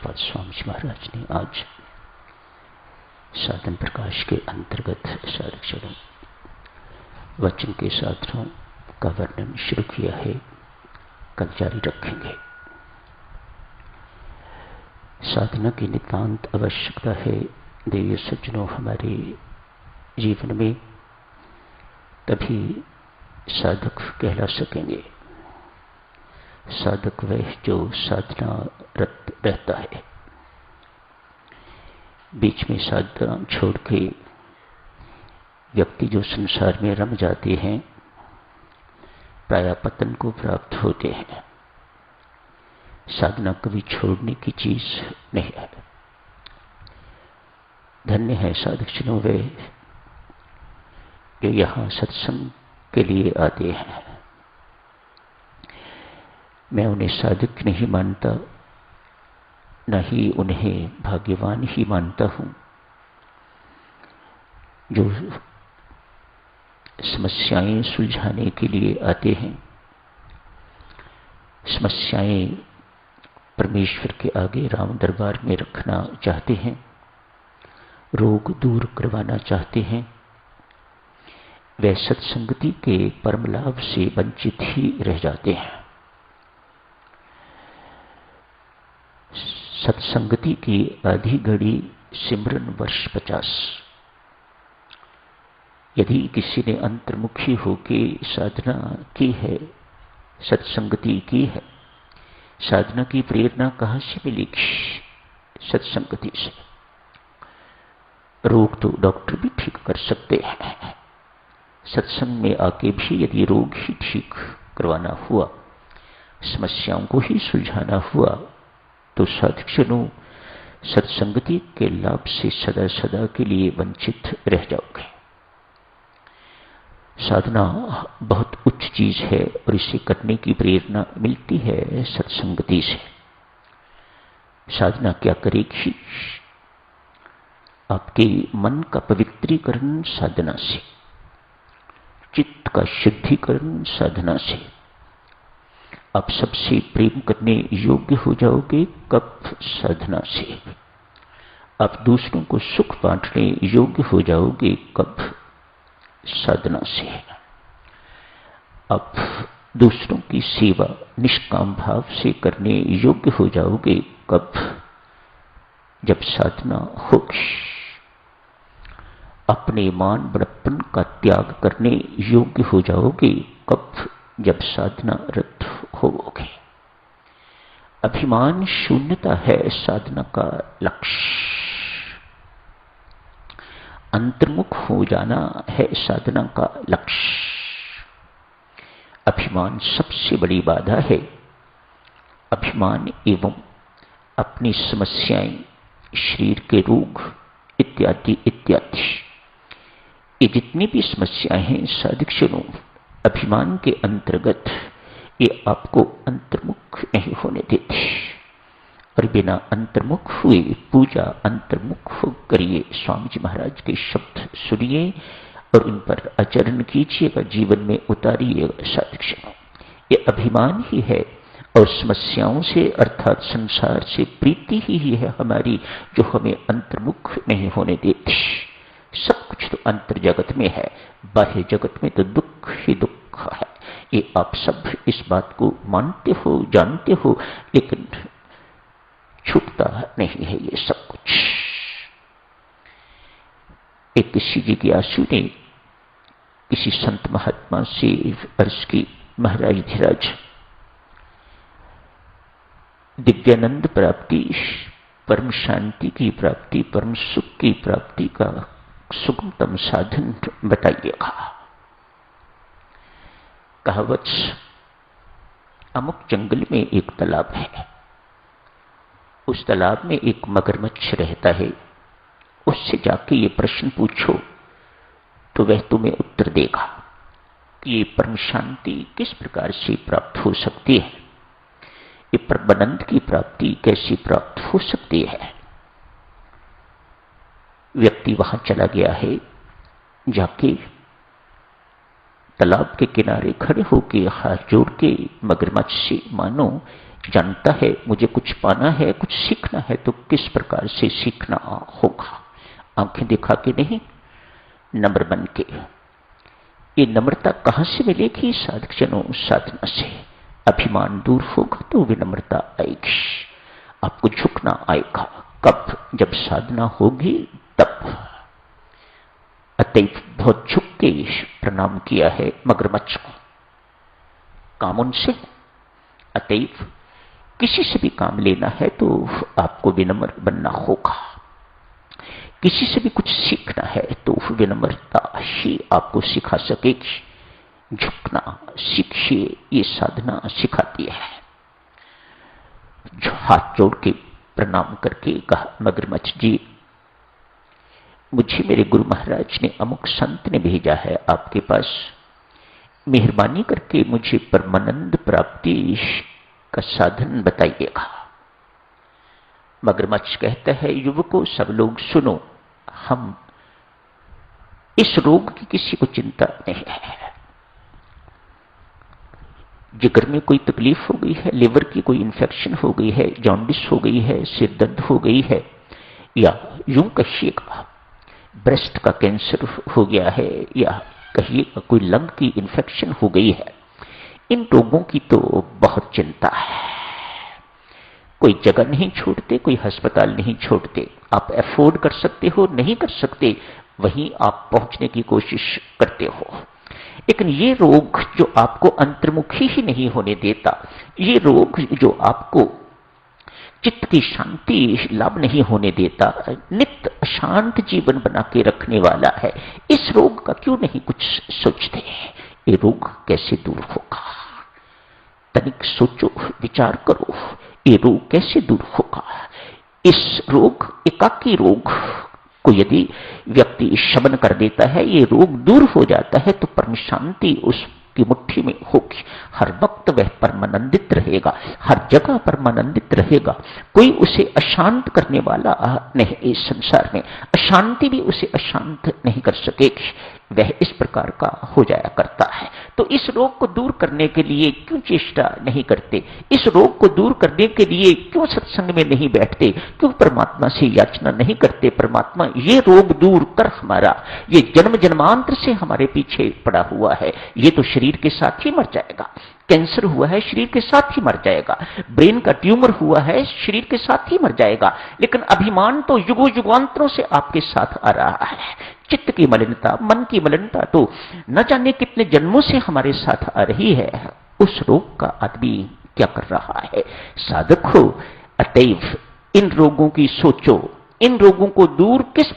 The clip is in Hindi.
पूज्यपाद स्वामी जी महाराज ने आज साधन प्रकाश के अंतर्गत साधक वचन के साधनों का वर्णन शुरू किया है, कल जारी रखेंगे। साधना की नितांत आवश्यकता है देवी सज्जनों हमारे जीवन में, तभी साधक कहला सकेंगे। साधक वह जो साधना रत रहता है, बीच में साधना छोड़ के व्यक्ति जो संसार में रम जाते हैं, प्रायः पतन को प्राप्त होते हैं। साधना कभी छोड़ने की चीज नहीं है। धन्य है साधकजनों वे जो यहां सत्संग के लिए आते हैं। मैं उन्हें साधक नहीं मानता, न ही उन्हें भाग्यवान ही मानता हूं जो समस्याएं सुलझाने के लिए आते हैं। समस्याएं परमेश्वर के आगे राम दरबार में रखना चाहते हैं, रोग दूर करवाना चाहते हैं। वे सत्संगति के परम लाभ से वंचित ही रह जाते हैं। सत्संगति की आधी घड़ी सिमरन वर्ष 50। यदि किसी ने अंतर्मुखी होके साधना की है, सत्संगति की है, साधना की प्रेरणा कहां से मिलेगी? सत्संगति से। रोग तो डॉक्टर भी ठीक कर सकते हैं। सत्संग में आके भी यदि रोग ही ठीक करवाना हुआ, समस्याओं को ही सुलझाना हुआ, तो साधकजनों सत्संगति के लाभ से सदा सदा के लिए वंचित रह जाओगे। साधना बहुत उच्च चीज है और इसे करने की प्रेरणा मिलती है सत्संगति से। साधना क्या करेगी? आपके मन का पवित्रीकरण साधना से, चित्त का शुद्धिकरण साधना से। आप सबसे प्रेम करने योग्य हो जाओगे कब? साधना से। आप दूसरों को सुख बांटने योग्य हो जाओगे कब? साधना से। आप दूसरों की सेवा निष्काम भाव से करने योग्य हो जाओगे कब? जब साधना होगी। अपने मान बड़प्पन का त्याग करने योग्य हो जाओगे कब? जब साधना रत होगे। अभिमान शून्यता है साधना का लक्ष्य। अंतर्मुख हो जाना है साधना का लक्ष्य। अभिमान सबसे बड़ी बाधा है। अभिमान एवं अपनी समस्याएं, शरीर के रोग इत्यादि इत्यादि, ये जितनी भी समस्याएं हैं साधकजनों, अभिमान के अंतर्गत ये आपको अंतर्मुख नहीं होने देती। और बिना अंतर्मुख हुए पूजा अंतर्मुख करिए। स्वामी जी महाराज के शब्द सुनिए और उन पर आचरण कीजिएगा, जीवन में उतारिएगा। साधकजनों, ये अभिमान ही है और समस्याओं से अर्थात संसार से प्रीति ही है हमारी, जो हमें अंतर्मुख नहीं होने देती। सब कुछ तो अंतर जगत में है, बाह्य जगत में तो दुख ही दुख है। ये आप सब इस बात को मानते हो, जानते हो, लेकिन छूटता नहीं है ये सब कुछ। एक किसी जिज्ञासु ने किसी संत महात्मा से अर्ज की, महाराज धीराज, दिव्यानंद प्राप्ति, परम शांति की प्राप्ति, परम सुख की प्राप्ति का सुगमतम साधन बताइएगा। कहावत, अमुक जंगल में एक तालाब है, उस तालाब में एक मगरमच्छ रहता है, उससे जाके ये प्रश्न पूछो तो वह तुम्हें उत्तर देगा कि ये परम शांति किस प्रकार से प्राप्त हो सकती है, ये परमानंद की प्राप्ति कैसे प्राप्त हो सकती है। व्यक्ति वहां चला गया है, जाके तालाब के किनारे खड़े होके हाथ जोड़ के मगरमच्छ से मानो जानता है मुझे कुछ पाना है, कुछ सीखना है, तो किस प्रकार से सीखना होगा? आंखें दिखा के नहीं, नम्र बन के। ये नम्रता कहां से मिलेगी? साधक जनों, साधना से। अभिमान दूर होगा तो विनम्रता आएगी, आपको झुकना आएगा। कब? जब साधना होगी तब। अतएव बहुत झुक के प्रणाम किया है मगरमच्छ को, काम उनसे। अतएव किसी से भी काम लेना है तो आपको विनम्र बनना होगा। किसी से भी कुछ सीखना है तो विनम्रता ही आपको सिखा सकेगी। झुकना सीखिए, ये साधना सिखाती है। जो हाथ जोड़ के प्रणाम करके कहा, मगरमच्छ जी, मुझे मेरे गुरु महाराज ने, अमुक संत ने भेजा है आपके पास, मेहरबानी करके मुझे परमानंद प्राप्ति का साधन बताइएगा। मगरमच्छ कहता है, युवकों, सब लोग सुनो, हम इस रोग की किसी को चिंता नहीं है। जिगर में कोई तकलीफ हो गई है, लिवर की कोई इन्फेक्शन हो गई है, जॉन्डिस हो गई है, सिर दर्द हो गई है, या यूं कहिएगा ब्रेस्ट का कैंसर हो गया है, या कहिएगा कोई लंग की इन्फेक्शन हो गई है, इन रोगों की तो बहुत चिंता है। कोई जगह नहीं छोड़ते, कोई अस्पताल नहीं छोड़ते। आप अफोर्ड कर सकते हो, नहीं कर सकते, वहीं आप पहुंचने की कोशिश करते हो। लेकिन ये रोग जो आपको अंतर्मुखी ही नहीं होने देता, ये रोग जो आपको चित्त की शांति लाभ नहीं होने देता, नित्य शांत जीवन बना के रखने वाला है, इस रोग का क्यों नहीं कुछ सोचते? ये रोग कैसे दूर होगा? तनिक सोचो, विचार करो, ये रोग कैसे दूर होगा? इस रोग, एकाकी रोग को यदि व्यक्ति शमन कर देता है, ये रोग दूर हो जाता है, तो परम शांति उसकी मुट्ठी में होगी। हर वक्त वह परमानंदित रहेगा, हर जगह परमानंदित रहेगा। कोई उसे अशांत करने वाला नहीं इस संसार में, अशांति भी उसे अशांत नहीं कर सकेगी। वह इस प्रकार का हो जाया करता है। तो इस रोग को दूर करने के लिए क्यों चेष्टा नहीं करते? इस रोग को दूर करने के लिए क्यों सत्संग में नहीं बैठते? क्यों परमात्मा से याचना नहीं करते? परमात्मा, ये रोग दूर कर हमारा, ये जन्म जन्मांतर से हमारे पीछे पड़ा हुआ है, ये तो शरीर के साथ ही मर जाएगा। कैंसर हुआ है, शरीर के साथ ही मर जाएगा। ब्रेन का ट्यूमर हुआ है, शरीर के साथ ही मर जाएगा। लेकिन अभिमान तो युगों युगांतरों से आपके साथ आ रहा है। चित्त की मलिनता, मन की मलिनता तो न जाने कितने जन्मों से हमारे साथ आ रही है। उस रोग का आदमी क्या कर रहा है? साधक हो, अतएव इन रोगों की सोचो, इन रोगों को दूर किस